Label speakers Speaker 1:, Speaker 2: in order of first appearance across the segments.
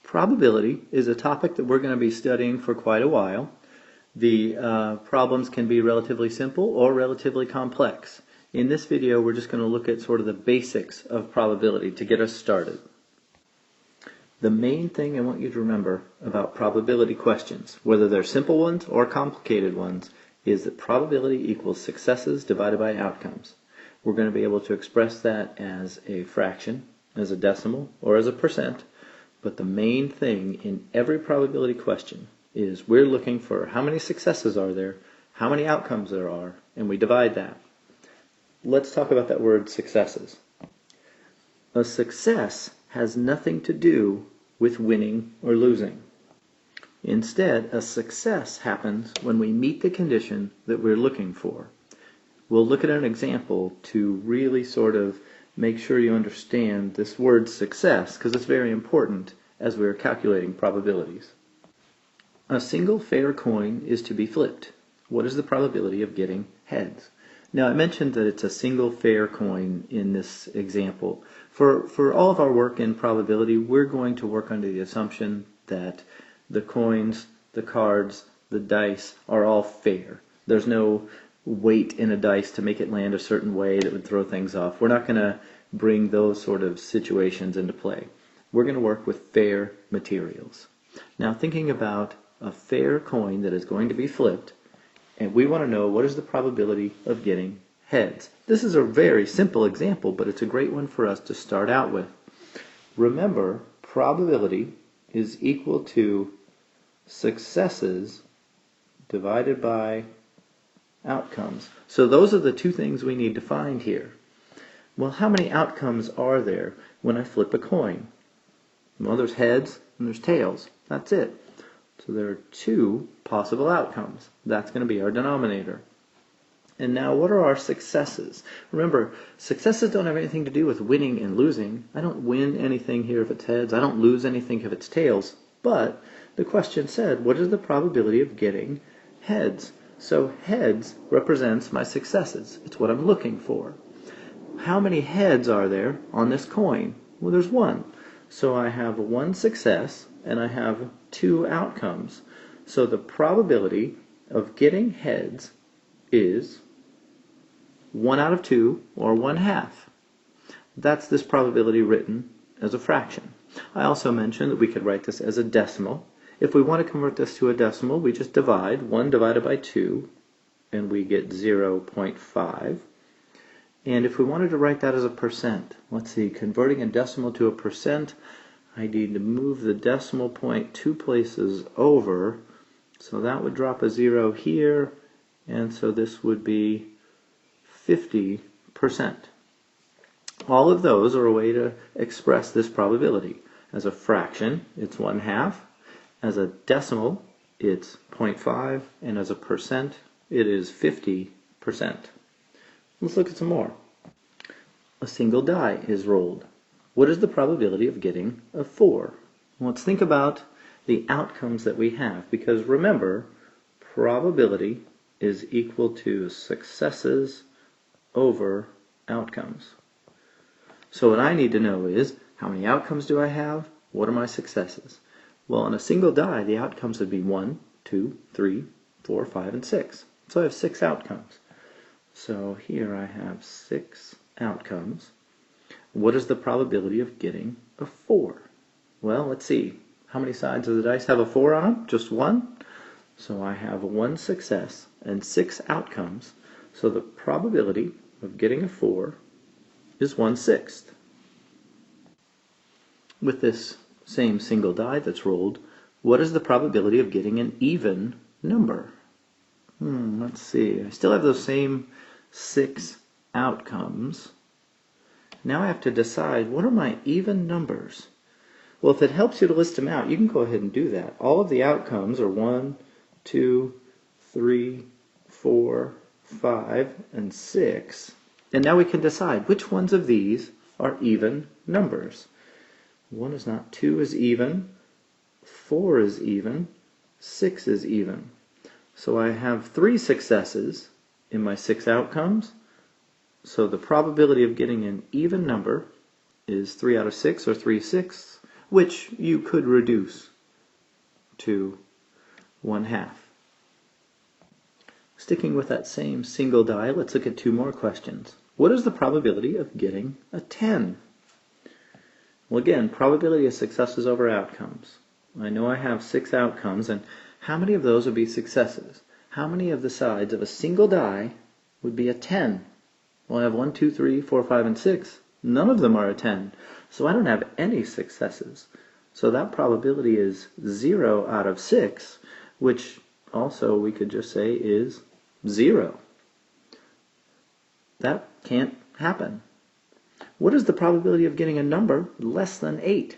Speaker 1: Probability is a topic that we're going to be studying for quite a while. The problems can be relatively simple or relatively complex. In this video, we're just going to look at sort of the basics of probability to get us started. The main thing I want you to remember about probability questions, whether they're simple ones or complicated ones, is that probability equals successes divided by outcomes. We're going to be able to express that as a fraction, as a decimal, or as a percent. But the main thing in every probability question is we're looking for how many successes are there, how many outcomes there are, and we divide that. Let's talk about that word successes. A success has nothing to do with winning or losing. Instead, a success happens when we meet the condition that we're looking for. We'll look at an example to really sort of make sure you understand this word success, because it's very important as we're calculating probabilities. A single fair coin is to be flipped. What is the probability of getting heads? Now, I mentioned that it's a single fair coin in this example. For all of our work in probability, we're going to work under the assumption that the coins, the cards, the dice are all fair. There's no weight in a dice to make it land a certain way that would throw things off. We're not going to bring those sort of situations into play. We're going to work with fair materials. Now, thinking about a fair coin that is going to be flipped, and we want to know what is the probability of getting heads. This is a very simple example, but it's a great one for us to start out with. Remember, probability is equal to successes divided by outcomes. So those are the two things we need to find here. Well, how many outcomes are there when I flip a coin? Well, there's heads and there's tails. That's it. So there are two possible outcomes. That's going to be our denominator. And now, what are our successes? Remember, successes don't have anything to do with winning and losing. I don't win anything here if it's heads. I don't lose anything if it's tails. But the question said, what is the probability of getting heads? So heads represents my successes. It's what I'm looking for. How many heads are there on this coin? Well, there's one. So I have one success and I have two outcomes. So the probability of getting heads is 1 out of 2, or 1/2. That's this probability written as a fraction. I also mentioned that we could write this as a decimal. If we want to convert this to a decimal, we just divide 1 divided by 2, and we get 0.5. And if we wanted to write that as a percent, let's see, converting a decimal to a percent, I need to move the decimal point 2 places over, so that would drop a 0 here, and so this would be 50%. All of those are a way to express this probability. As a fraction, it's 1/2. As a decimal, it's 0.5, and as a percent, it is 50%. Let's look at some more. A single die is rolled. What is the probability of getting a 4? Let's think about the outcomes that we have, because remember, probability is equal to successes over outcomes. So what I need to know is, how many outcomes do I have? What are my successes? Well, on a single die, the outcomes would be 1, 2, 3, 4, 5, and 6. So I have 6 outcomes. So here I have 6 outcomes. What is the probability of getting a 4? Well, let's see. How many sides does the dice have a 4 on them? Just one? So I have 1 success and 6 outcomes. So the probability of getting a 4 is 1/6. With this same single die that's rolled, what is the probability of getting an even number? Let's see. I still have those same 6 outcomes. Now I have to decide, what are my even numbers? Well, if it helps you to list them out, you can go ahead and do that. All of the outcomes are 1, 2, 3, 4, 5, and 6. And now we can decide which ones of these are even numbers. 1 is not, 2 is even, 4 is even, 6 is even. So I have 3 successes in my 6 outcomes. So the probability of getting an even number is 3 out of 6, or 3/6. which you could reduce to 1/2. Sticking with that same single die, let's look at two more questions. What is the probability of getting a 10? Well, again, probability of successes over outcomes. I know I have 6 outcomes, and how many of those would be successes? How many of the sides of a single die would be a 10? Well, I have 1, 2, 3, 4, 5, and 6. None of them are a 10. So I don't have any successes. So that probability is 0 out of 6, which also we could just say is 0. That can't happen. What is the probability of getting a number less than 8?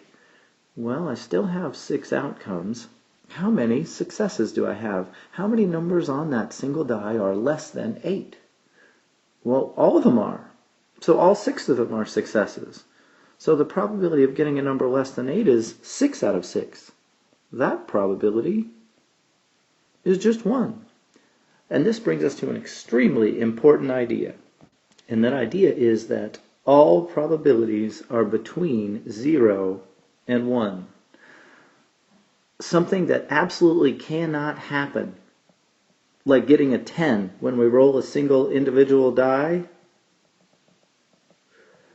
Speaker 1: Well, I still have 6 outcomes. How many successes do I have? How many numbers on that single die are less than 8? Well, all of them are. So all 6 of them are successes. So the probability of getting a number less than 8 is 6 out of 6. That probability is just 1. And this brings us to an extremely important idea. And that idea is that all probabilities are between 0 and 1. Something that absolutely cannot happen, like getting a 10 when we roll a single individual die,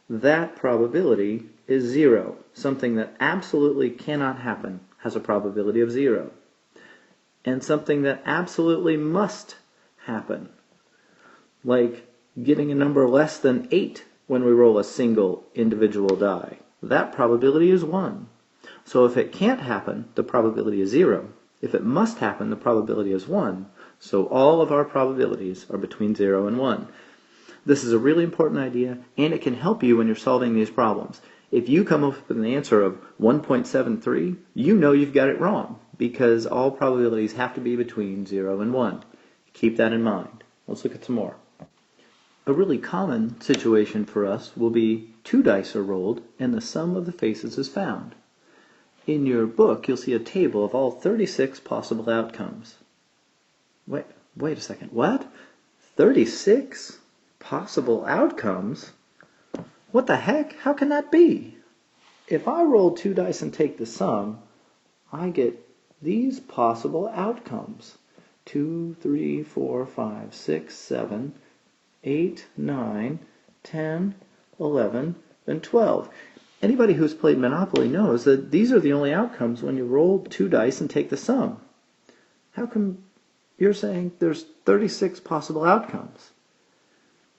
Speaker 1: that probability is 0. Something that absolutely cannot happen has a probability of 0. And something that absolutely must happen, like getting a number less than 8 when we roll a single individual die, that probability is 1. So if it can't happen, the probability is 0. If it must happen, the probability is 1. So all of our probabilities are between 0 and 1. This is a really important idea, and it can help you when you're solving these problems. If you come up with an answer of 1.73, you know you've got it wrong, because all probabilities have to be between 0 and 1. Keep that in mind. Let's look at some more. A really common situation for us will be 2 dice are rolled, and the sum of the faces is found. In your book, you'll see a table of all 36 possible outcomes. Wait a second. What? 36 possible outcomes? What the heck? How can that be? If I roll 2 dice and take the sum, I get these possible outcomes. 2, 3, 4, 5, 6, 7, 8, 9, 10, 11, and 12. Anybody who's played Monopoly knows that these are the only outcomes when you roll 2 dice and take the sum. How come you're saying there's 36 possible outcomes?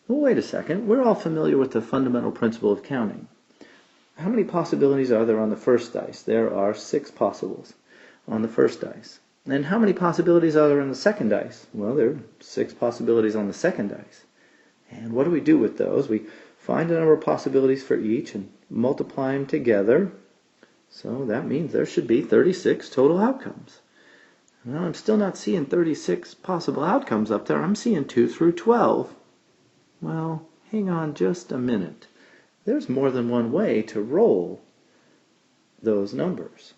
Speaker 1: Well, wait a second. We're all familiar with the fundamental principle of counting. How many possibilities are there on the first dice? There are 6 possibles on the first dice. And how many possibilities are there on the second dice? Well, there are 6 possibilities on the second dice. And what do we do with those? We find a number of possibilities for each and multiply them together. So that means there should be 36 total outcomes. Well, I'm still not seeing 36 possible outcomes up there. I'm seeing 2 through 12. Well, hang on just a minute. There's more than one way to roll those numbers.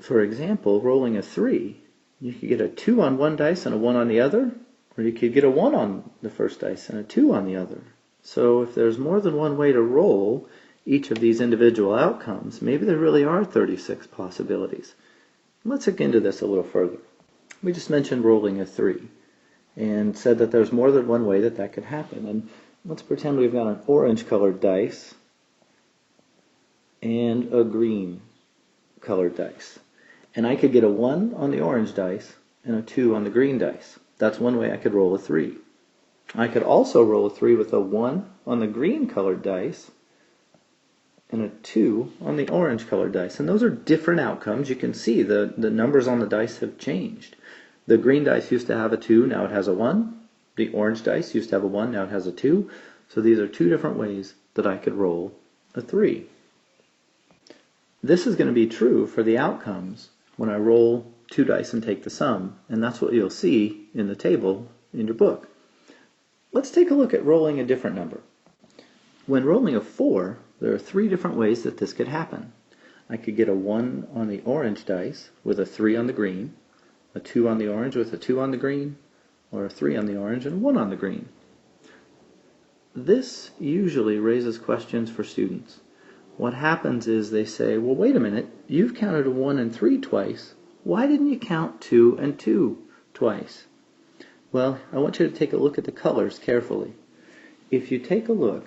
Speaker 1: For example, rolling a 3, you could get a 2 on one dice and a 1 on the other, or you could get a 1 on the first dice and a 2 on the other. So if there's more than one way to roll each of these individual outcomes, maybe there really are 36 possibilities. Let's look into this a little further. We just mentioned rolling a 3 and said that there's more than one way that that could happen. And let's pretend we've got an orange colored dice and a green colored dice. And I could get a 1 on the orange dice and a 2 on the green dice. That's one way I could roll a 3. I could also roll a 3 with a 1 on the green colored dice and a 2 on the orange colored dice. And those are different outcomes. You can see the numbers on the dice have changed. The green dice used to have a 2, now it has a 1. The orange dice used to have a 1, now it has a 2. So these are 2 different ways that I could roll a 3. This is going to be true for the outcomes when I roll 2 dice and take the sum, and that's what you'll see in the table in your book. Let's take a look at rolling a different number. When rolling a 4, there are 3 different ways that this could happen. I could get a 1 on the orange dice with a 3 on the green, a 2 on the orange with a 2 on the green, or a 3 on the orange and a 1 on the green. This usually raises questions for students. what happens is they say, well, wait a minute, you've counted a 1 and 3 twice. Why didn't you count 2 and 2 twice? Well, I want you to take a look at the colors carefully. If you take a look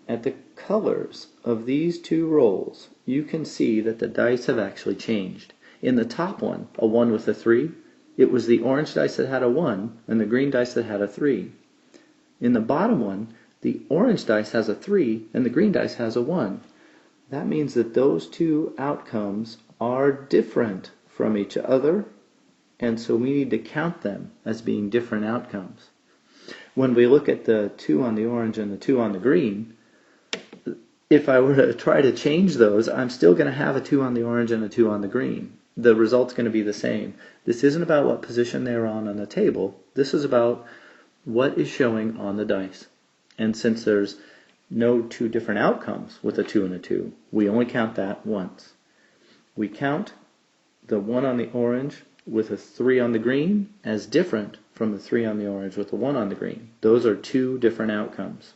Speaker 1: at the colors of these two rolls, you can see that the dice have actually changed. In the top one, a 1 with a 3, it was the orange dice that had a 1 and the green dice that had a 3. In the bottom one, the orange dice has a 3 and the green dice has a 1. That means that those two outcomes are different from each other, and so we need to count them as being different outcomes. When we look at the 2 on the orange and the 2 on the green, if I were to try to change those, I'm still going to have a 2 on the orange and a 2 on the green. The result's going to be the same. This isn't about what position they're on the table. This is about what is showing on the dice. And since there's no two different outcomes with a 2 and a 2, we only count that once. We count the 1 on the orange with a 3 on the green as different from the 3 on the orange with a 1 on the green. Those are two different outcomes.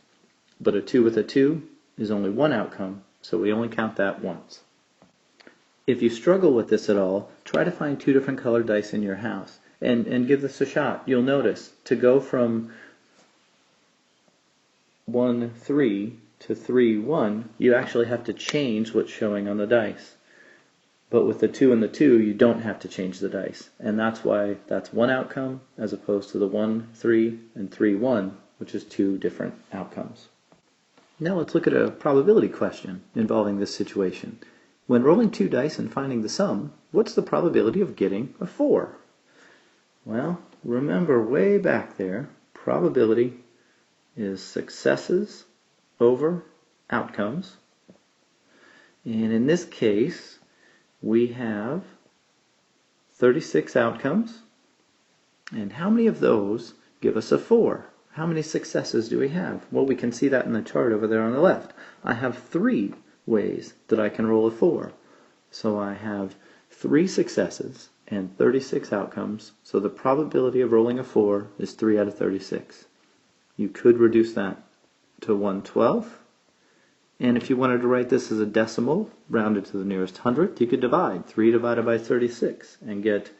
Speaker 1: But a 2 with a 2 is only one outcome, so we only count that once. If you struggle with this at all, try to find two different colored dice in your house and give this a shot. You'll notice to go from 1, 3 to 3, 1, you actually have to change what's showing on the dice. But with the 2 and the 2, you don't have to change the dice. And that's why that's one outcome as opposed to the 1, 3, and 3, 1, which is two different outcomes. Now let's look at a probability question involving this situation. When rolling two dice and finding the sum, what's the probability of getting a 4? Well, remember way back there, probability is successes over outcomes. And in this case, we have 36 outcomes. And how many of those give us a 4? How many successes do we have? Well, we can see that in the chart over there on the left. I have 3 ways that I can roll a 4. So I have 3 successes and 36 outcomes. So the probability of rolling a 4 is 3 out of 36. You could reduce that to 1/12. And if you wanted to write this as a decimal, rounded to the nearest hundredth, you could divide 3 divided by 36 and get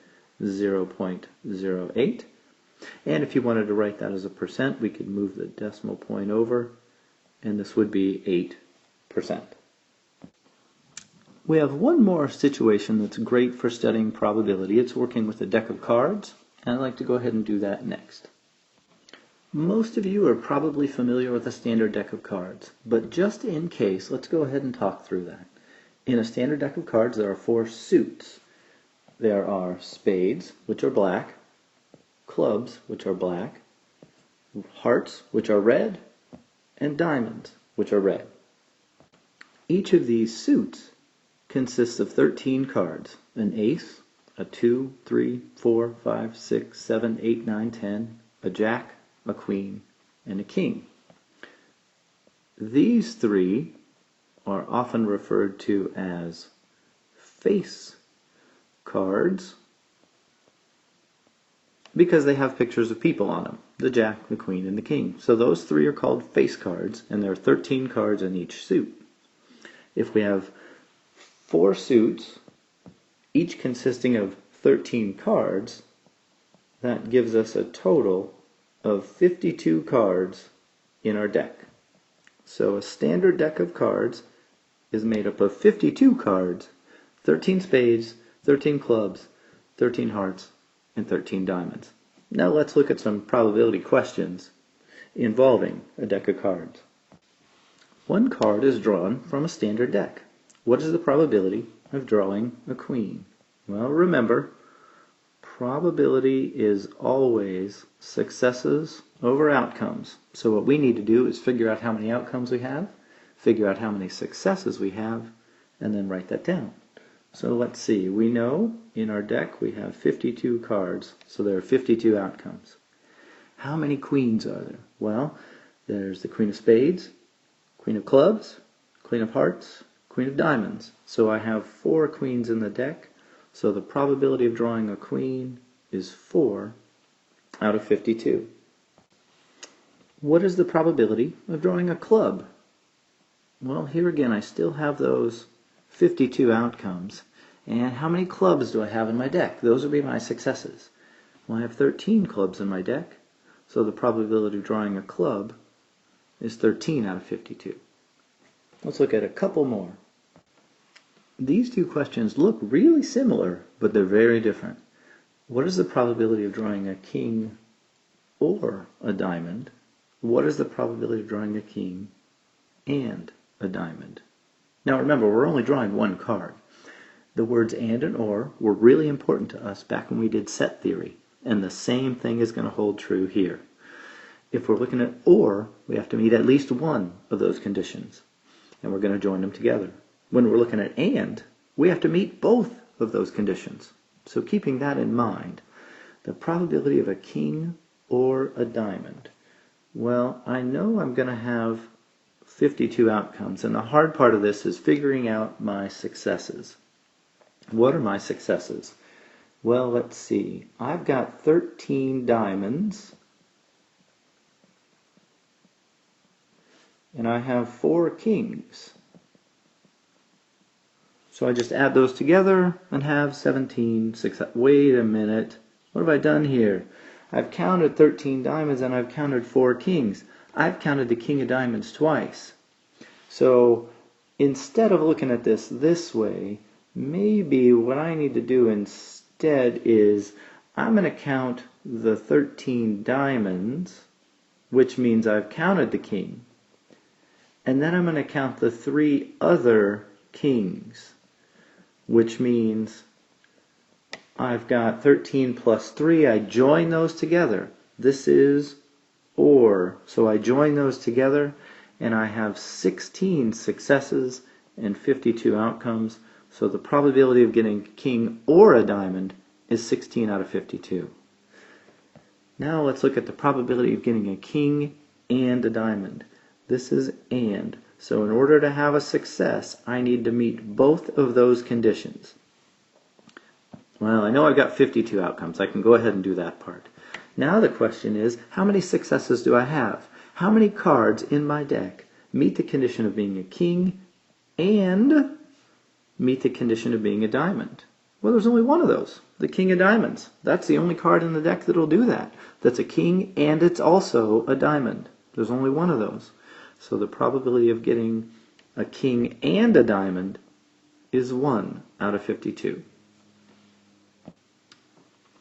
Speaker 1: 0.08. And if you wanted to write that as a percent, we could move the decimal point over, and this would be 8%. We have one more situation that's great for studying probability. It's working with a deck of cards, and I'd like to go ahead and do that next. Most of you are probably familiar with a standard deck of cards, but just in case, let's go ahead and talk through that. In a standard deck of cards, there are 4 suits. There are spades, which are black, clubs, which are black, hearts, which are red, and diamonds, which are red. Each of these suits consists of 13 cards: an ace, a 2, 3, 4, 5, 6, 7, 8, 9, 10, a jack, a queen, and a king. These 3 are often referred to as face cards because they have pictures of people on them: the jack, the queen, and the king. So those 3 are called face cards, and there are 13 cards in each suit. If we have 4 suits, each consisting of 13 cards, that gives us a total of 52 cards in our deck. So a standard deck of cards is made up of 52 cards, 13 spades, 13 clubs, 13 hearts, and 13 diamonds. Now let's look at some probability questions involving a deck of cards. One card is drawn from a standard deck. What is the probability of drawing a queen? Well, remember, probability is always successes over outcomes. So what we need to do is figure out how many outcomes we have, figure out how many successes we have, and then write that down. So let's see, we know in our deck we have 52 cards, so there are 52 outcomes. How many queens are there? Well, there's the queen of spades, queen of clubs, queen of hearts, queen of diamonds. So I have 4 queens in the deck, so the probability of drawing a queen is 4 out of 52. What is the probability of drawing a club? Well, here again, I still have those 52 outcomes. And how many clubs do I have in my deck? Those would be my successes. Well, I have 13 clubs in my deck, so the probability of drawing a club is 13 out of 52. Let's look at a couple more. These two questions look really similar, but they're very different. What is the probability of drawing a king or a diamond? What is the probability of drawing a king and a diamond? Now remember, we're only drawing one card. The words and or were really important to us back when we did set theory, and the same thing is going to hold true here. If we're looking at or, we have to meet at least one of those conditions, and we're going to join them together. When we're looking at and, we have to meet both of those conditions. So keeping that in mind, the probability of a king or a diamond. Well, I know I'm going to have 52 outcomes, and the hard part of this is figuring out my successes. What are my successes? Well, let's see. I've got 13 diamonds, and I have 4 kings. So I just add those together and have 17 success. Wait a minute. What have I done here? I've counted 13 diamonds and I've counted 4 kings. I've counted the king of diamonds twice. So instead of looking at this way, maybe what I need to do instead is I'm going to count the 13 diamonds, which means I've counted the king. And then I'm going to count the 3 other kings, which means I've got 13 plus 3. I join those together. This is or. So I join those together, and I have 16 successes and 52 outcomes. So the probability of getting a king or a diamond is 16 out of 52. Now let's look at the probability of getting a king and a diamond. This is and. So in order to have a success, I need to meet both of those conditions. Well, I know I've got 52 outcomes. I can go ahead and do that part. Now the question is, how many successes do I have? How many cards in my deck meet the condition of being a king and meet the condition of being a diamond? Well, there's only one of those, the king of diamonds. That's the only card in the deck that'll do that. That's a king and it's also a diamond. There's only one of those. So the probability of getting a king and a diamond is 1 out of 52.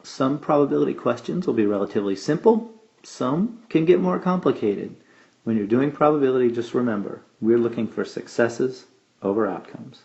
Speaker 1: Some probability questions will be relatively simple. Some can get more complicated. When you're doing probability, just remember, we're looking for successes over outcomes.